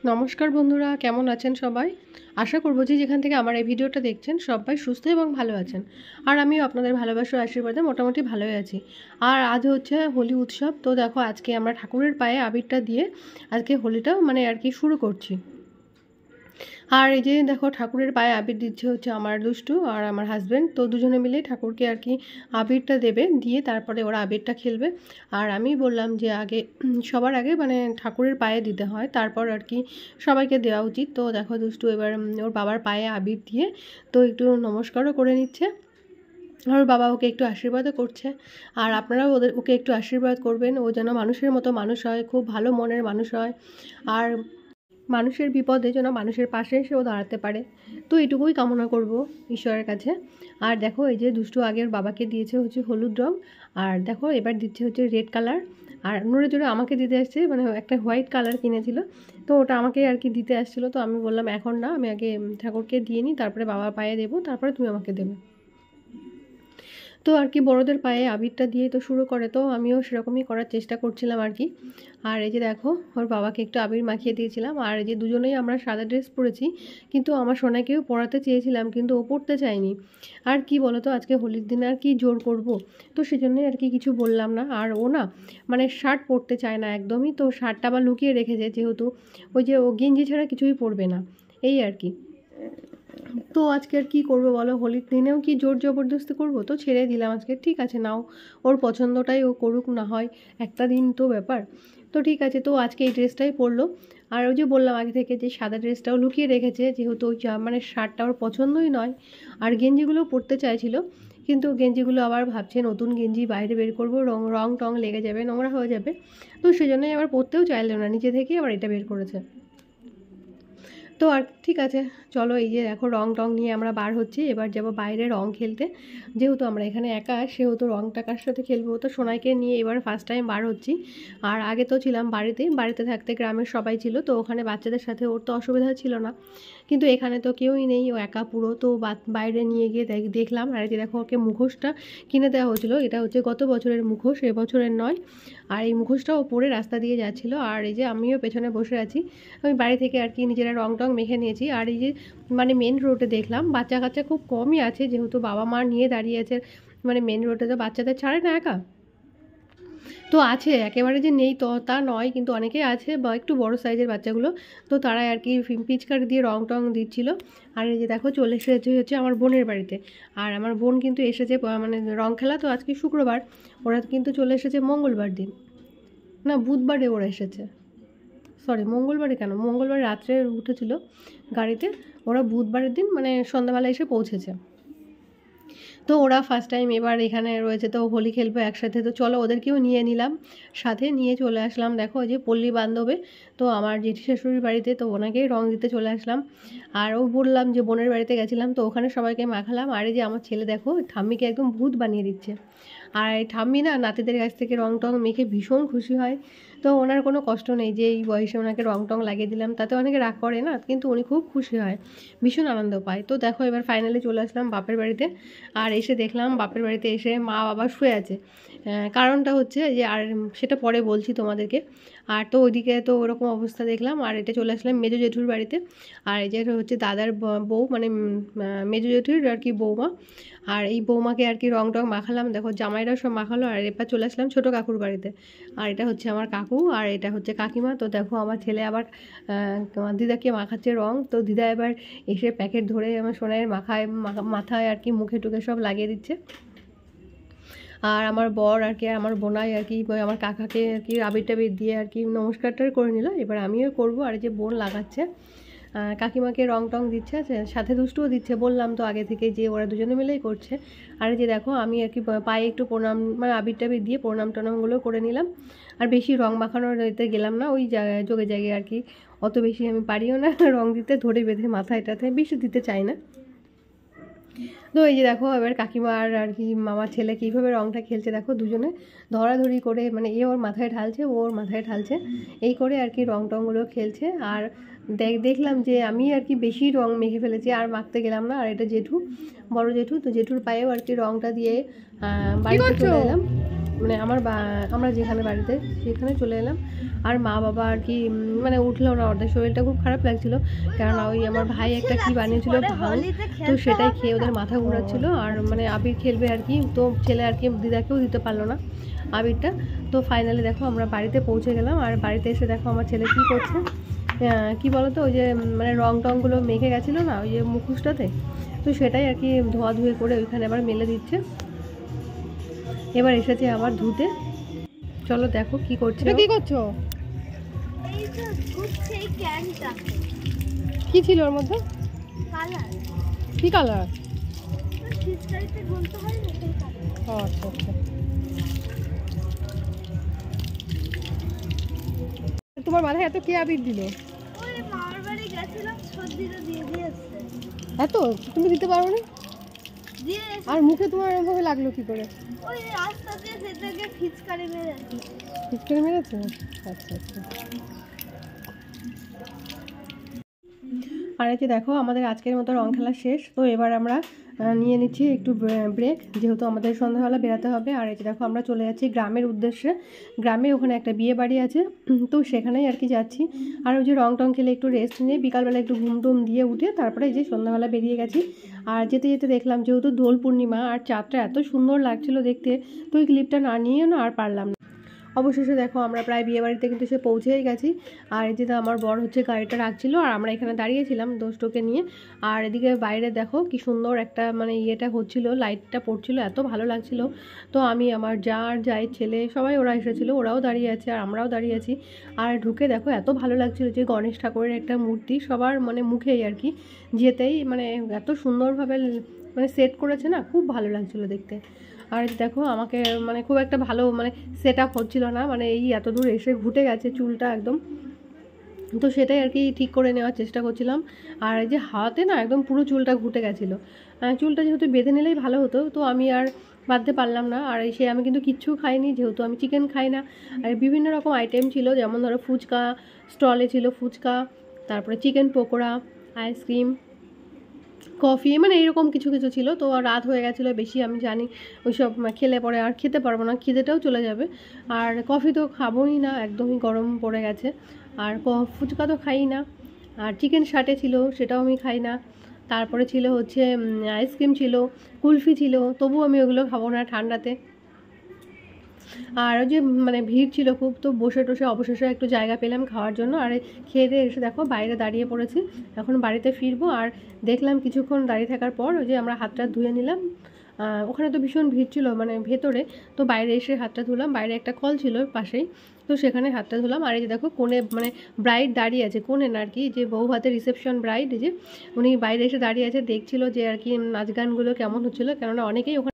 নমস্কার বন্ধুরা, কেমন আছেন সবাই? আশা করব যে যেখান থেকে আমার এই ভিডিওটা দেখছেন সবাই সুস্থ এবং ভালো আছেন। আর আমিও আপনাদের ভালোবাসা ও আশীর্বাদে মোটামুটি ভালোই আছি। আর আজ হচ্ছে হোলি উৎসব। তো দেখো আজকে আমরা ঠাকুরের পায়ে আবিরটা দিয়ে আজকে হোলিটা আর কি শুরু করছি। আর এই যে দেখো ঠাকুরের পায়ে আবির দিচ্ছে হচ্ছে আমার দুষ্টু আর আমার হাজব্যান্ড। তো দুজনে মিলে ঠাকুরকে আর কি আবিরটা দেবে, দিয়ে তারপরে ওরা আবিরটা খেলবে। আর আমি বললাম যে আগে সবার আগে ঠাকুরের পায়ে দিতে হয়, তারপর আর কি সবাইকে দেওয়া উচিত। তো দেখো দুষ্টু এবার ওর বাবার পায়ে আবির দিয়ে তো একটু নমস্কারও করে নিচ্ছে। আর বাবা ওকে একটু আশীর্বাদও করছে। আর আপনারাও ওকে একটু আশীর্বাদ করবেন, ও যেন মানুষের মতো মানুষ হয়, খুব ভালো মনের মানুষ হয়। আর মানুষের বিপদে যেন মানুষের পাশে এসেও দাঁড়াতে পারে। তো এটুকুই কামনা করব ঈশ্বরের কাছে। আর দেখো এই যে দুষ্টু আগের বাবাকে দিয়েছে হচ্ছে হলুদ রং, আর দেখো এবার দিচ্ছে হচ্ছে রেড কালার। আর নড়ে চড়ে আমাকে দিতে আসছে, একটা হোয়াইট কালার কিনেছিল, তো ওটা আমাকে আর কি দিতে আসছিলো। তো আমি বললাম এখন না, আমি আগে ঠাকুরকে দিয়ে নিই, তারপরে বাবার পায়ে দেবো, তারপরে তুমি আমাকে দেবে। তো আর কি বড়দের পায়ে আবিরটা দিয়ে তো শুরু করে, তো আমিও সেরকমই করার চেষ্টা করছিলাম আর কি। আর এই যে দেখো ওর বাবাকে একটু আবির মাখিয়ে দিয়েছিলাম। আর এই যে দুজনেই আমরা সাদা ড্রেস পরেছি, কিন্তু আমার সোনাকেও পরাতে চেয়েছিলাম, কিন্তু ও পরতে চায়নি। আর কি বলো তো, আজকে হোলির দিনে আর কি জোর করব, তো সেজন্যই আর কি কিছু বললাম না। আর ও না শার্ট পরতে চায় না একদমই, তো শার্টটা আবার লুকিয়ে রেখেছে, যেহেতু ওই যে ও গেঞ্জি ছাড়া কিছুই পরবে না, এই আর কি। তো আজকে আর কী করবো বলো, হোলির দিনেও কি জোর জবরদস্তি করব? তো ছেড়ে দিলাম আজকে, ঠিক আছে নাও, ওর পছন্দটাই ও করুক, না হয় একটা দিন তো ব্যাপার। তো ঠিক আছে, তো আজকে এই ড্রেসটাই পরলো। আর ওই যে বললাম আগে থেকে যে সাদা ড্রেসটাও লুকিয়ে রেখেছে, যেহেতু ওই শার্টটা ওর পছন্দই নয়। আর গেঞ্জিগুলো পরতে চাইছিল, কিন্তু গেঞ্জিগুলো আবার ভাবছে নতুন গেঞ্জি বাইরে বের করবো, রং রং টং লেগে যাবে, নোংরা হয়ে যাবে। তো সেজন্যই আবার পরতেও চাইলো না, নিজে থেকেই আবার এটা বের করেছে। তো আর ঠিক আছে, চলো এই যে দেখো রং টং নিয়ে আমরা বার হচ্ছি, এবার যাব বাইরে রং খেলতে। যেহেতু আমরা এখানে একা, সেহেতু রংটা কার সাথে খেলবো, তো সোনাইকে নিয়ে এবার ফার্স্ট টাইম বার হচ্ছি। আর আগে তো ছিলাম বাড়িতে, বাড়িতে থাকতে গ্রামের সবাই ছিল, তো ওখানে বাচ্চাদের সাথে ওর তো অসুবিধা ছিল না। কিন্তু এখানে তো কেউই নেই, ও একা পুরো। তো বাইরে নিয়ে গিয়ে দেখলাম। আর এই যে দেখো ওকে মুখোশটা কিনে দেওয়া হয়েছিল, এটা হচ্ছে গত বছরের মুখোশ, এবছরের নয়। আর এই মুখোশটা ও পরে রাস্তা দিয়ে যাচ্ছিলো। আর এই যে আমিও পেছনে বসে আছি, আমি বাড়ি থেকে আর কি নিজেরা রং টং মেখে নিয়েছি। আর এই যে মেন রোডে দেখলাম বাচ্চা কাচ্চা খুব কমই আছে, যেহেতু বাবা মা নিয়ে দাঁড়িয়ে আছে। মেন রোডে তো বাচ্চাদের ছাড়ে না একা। তো আছে, একেবারে যে নেই তো তা নয়, কিন্তু অনেকেই আছে, বা একটু বড় সাইজের বাচ্চাগুলো। তো তারা আর কি পিচকারি দিয়ে রং টং দিচ্ছিল। আর এই যে দেখো চলে এসেছে হচ্ছে আমার বোনের বাড়িতে। আর আমার বোন কিন্তু এসেছে রং খেলা, তো আজকে শুক্রবার, ওরা কিন্তু চলে এসেছে মঙ্গলবার দিন, না বুধবারে ওরা এসেছে। সরি, মঙ্গলবারে কেন, মঙ্গলবার রাত্রে উঠেছিল গাড়িতে, ওরা বুধবারের দিন সন্ধ্যাবেলা এসে পৌঁছেছে। তো ওরা ফার্স্ট টাইম এবার এখানে রয়েছে, তো হোলি খেলবে একসাথে, তো চলো ওদেরকেও নিয়ে নিলাম, সাথে নিয়ে চলে আসলাম। দেখো ওই যে পল্লী বান্ধবে, তো আমার জেঠি শাশুড়ির বাড়িতে, তো ওনাকেই রং দিতে চলে আসলাম। আর ও বললাম যে বোনের বাড়িতে গেছিলাম, তো ওখানে সবাইকে মাখালাম। আর এই যে আমার ছেলে দেখো ঠাম্মিকে একদম ভূত বানিয়ে দিচ্ছে। আর এই ঠাম্মি না নাতিদের কাছ থেকে রং টং মেখে ভীষণ খুশি হয়। তো ওনার কোনো কষ্ট নেই যে এই বয়সে ওনাকে রং টং লাগিয়ে দিলাম, তাতে অনেকে রাগ করে না, কিন্তু উনি খুব খুশি হয়, ভীষণ আনন্দ পায়। তো দেখো এবার ফাইনালি চলে আসলাম বাপের বাড়িতে। আর এসে দেখলাম বাপের বাড়িতে এসে মা বাবা শুয়ে আছে। কারণটা হচ্ছে যে, আর সেটা পরে বলছি তোমাদেরকে। আর তো ওইদিকে তো ওরকম অবস্থা দেখলাম। আর এটা চলে আসলাম মেজো জেঠুর বাড়িতে। আর এই যে হচ্ছে দাদার বউ, মেজো জেঠুর আর কি বৌমা। আর এই বৌমাকে আর কি রং টং মাখালাম, দেখো জামাইরাও সব মাখালো। আর এবার চলে আসলাম ছোটো কাকুর বাড়িতে। আর এটা হচ্ছে আমার কাকু, আর এটা হচ্ছে কাকিমা। তো দেখো আমার ছেলে আবার তোমার দিদাকে মাখাচ্ছে রং। তো দিদা এবার এসে প্যাকেট ধরে আমার সোনাইয়ের মাথায় আর কি মুখে টুকে সব লাগিয়ে দিচ্ছে। আর আমার বর আর কি আমার বোনাই আর কি আমার কাকাকে আর কি আবির টাবির দিয়ে আর কি নমস্কারটা করে নিল, এবার আমিও করব। আর যে বোন লাগাচ্ছে, কাকিমাকে রং টং দিচ্ছে, সাথে দুষ্টুও দিচ্ছে, বললাম তো আগে থেকে যে ওরা দুজনে মিলেই করছে। আর যে দেখো আমি আর কি পায়ে একটু প্রণাম আবির টাবির দিয়ে প্রণাম টনামগুলো করে নিলাম। আর বেশি রং মাখানোর এতে গেলাম না, ওই যোগে জায়গায় আর কি, অত বেশি আমি পারিও না রং দিতে, ধরে বেঁধে মাথায়টাতে বেশি দিতে চাই না। তো এই যে দেখো এবার কাকিমা আর কি মামার ছেলে কীভাবে রংটা খেলছে, দেখো দুজনে ধরাধরি করে, এ ওর মাথায় ঢালছে, ও ওর মাথায় ঢালছে, এই করে আর কি রং টংগুলো খেলছে। আর দেখলাম যে আমি আর কি বেশি রং মেখে ফেলেছি, আর মাখতে গেলাম না। আর এটা জেঠু, বড় জেঠু, তো জেঠুর পায়েও আর কি রংটা দিয়ে বাড়িতে চলে এলাম। মানে আমরা যেখানে বাড়িতে সেখানে চলে এলাম। আর মা বাবা আর কি মানে উঠলো না, ওদের শরীরটা খুব খারাপ লাগছিলো, কেননা ওই আমার ভাই একটা কি বানিয়েছিল ভাঙ, তো সেটাই খেয়ে ওদের মাথা ঘোরাচ্ছিলো। আর মানে আবির খেলবে আর কি, তো ছেলে আর কি দিদাকেও দিতে পারলো না আবিরটা। তো ফাইনালি দেখো আমরা বাড়িতে পৌঁছে গেলাম। আর বাড়িতে এসে দেখো আমার ছেলে কী করছে, কি বলতো ওই যে মানে রং টংগুলো মেখে গেছিলো না ওই যে মুখোশটাতে, তো সেটাই আর কি ধোয়াধুয়ি করে ওইখানে আবার মেলে দিচ্ছে। এবার এসেছে আবার ধুতে। চলো দেখো কি করছে। কি করছো? কি ছিল ওর মধ্যে? কি কালার? ও আচ্ছা আচ্ছা। তোমার মাথায় এত কে আবির দিল? এত তুমি দিতে পারো না? আর মুখে তোমার এরকমভাবে লাগলো কি করে? ফিচকারি মেরেছে? আচ্ছা আচ্ছা। আর এই যে দেখো আমাদের আজকের মতো রং খেলা শেষ। তো এবার আমরা নিয়ে নিচ্ছি একটু ব্রেক, যেহেতু আমাদের সন্ধ্যাবেলা বেরাতে হবে। আর এই যে দেখো আমরা চলে যাচ্ছি গ্রামের উদ্দেশ্যে। গ্রামে ওখানে একটা বিয়ে বাড়ি আছে, তো সেখানেই আর কি যাচ্ছি। আর ওই যে রং টং খেলে একটু রেস্ট নিয়ে বিকালবেলা একটু ঘুম টুম দিয়ে উঠে তারপরে এই যে সন্ধ্যাবেলা বেরিয়ে গেছি। আর যেতে যেতে দেখলাম যেহেতু দোল পূর্ণিমা আর চাঁদটা এত সুন্দর লাগছিল দেখতে, তো ওই ক্লিপটা না নিয়েও না আর পারলাম না। অবশেষে দেখো আমরা প্রায় বিয়েবাড়িতে কিন্তু সে পৌঁছেই গেছি। আর এদিকে আমার বর হচ্ছে গাড়িটা রাখছিল আর আমরা এখানে দাঁড়িয়েছিলাম দোষ্টকে নিয়ে। আর এদিকে বাইরে দেখো কি সুন্দর একটা মানে ইয়েটা হচ্ছিল, লাইটটা পড়ছিল, এত ভালো লাগছিল। তো আমি আমার যাই ছেলে সবাই ওরা এসেছিলো, ওরাও দাঁড়িয়ে আছে আর আমরাও দাঁড়িয়ে আছি। আর ঢুকে দেখো এত ভালো লাগছিল যে গণেশ ঠাকুরের একটা মূর্তি সবার মানে মুখেই আর কি, যেতেই মানে এত সুন্দরভাবে মানে সেট করেছে না, খুব ভালো লাগছিল দেখতে। আর দেখো আমাকে মানে খুব একটা ভালো মানে সেট আপ হচ্ছিলো না, মানে এই এত দূর এসে ঘুটে গেছে চুলটা একদম, তো সেটাই আর কি ঠিক করে নেওয়ার চেষ্টা করছিলাম। আর এই যে হাতে না একদম পুরো চুলটা ঘুটে গেছিলো, চুলটা যেহেতু বেঁধে নিলেই ভালো হতো, তো আমি আর বাঁধতে পারলাম না। আর সে আমি কিন্তু কিচ্ছু খাইনি, যেহেতু আমি চিকেন খাই না। আর বিভিন্ন রকম আইটেম ছিল, যেমন ধরো ফুচকা স্টলে ছিল, ফুচকা, তারপরে চিকেন পকোড়া, আইসক্রিম, কফি, মানে এইরকম কিছু কিছু ছিল। তো রাত হয়ে গেছিলো বেশি, আমি জানি ওইসব খেলে পরে আর খেতে পারবো না, খিদেটাও চলে যাবে। আর কফি তো খাবোই না, একদমই গরম পড়ে গেছে। আর ফুচকা তো খাই না। আর চিকেন শাটে ছিল, সেটাও আমি খাই না। তারপরে ছিল হচ্ছে আইসক্রিম ছিল, কুলফি ছিল, তবু আমি ওগুলো খাবো না ঠান্ডাতে। আর ওই যে মানে ভিড় ছিল খুব, তো বসে টসে অবশেষে একটু জায়গা পেলাম খাওয়ার জন্য। আর খেয়ে দিয়ে এসে দেখো বাইরে দাঁড়িয়ে পড়েছি, এখন বাড়িতে ফিরবো। আর দেখলাম কিছুক্ষণ দাঁড়িয়ে থাকার পর ওই যে আমরা হাতটা ধুয়ে নিলাম, ওখানে তো ভীষণ ভিড় ছিল মানে ভেতরে, তো বাইরে এসে হাতটা ধুলাম, বাইরে একটা কল ছিল পাশেই, তো সেখানে হাতটা ধুলাম। আর এই যে দেখো কোণে মানে ব্রাইড দাঁড়িয়ে আছে, কোণে না আর কি, যে বউ ভাতের রিসেপশন ব্রাইড, যে উনি বাইরে এসে দাঁড়িয়ে আছে, দেখছিল যে আর কি নাচ গানগুলো কেমন হচ্ছিলো, কেননা অনেকেই ওখানে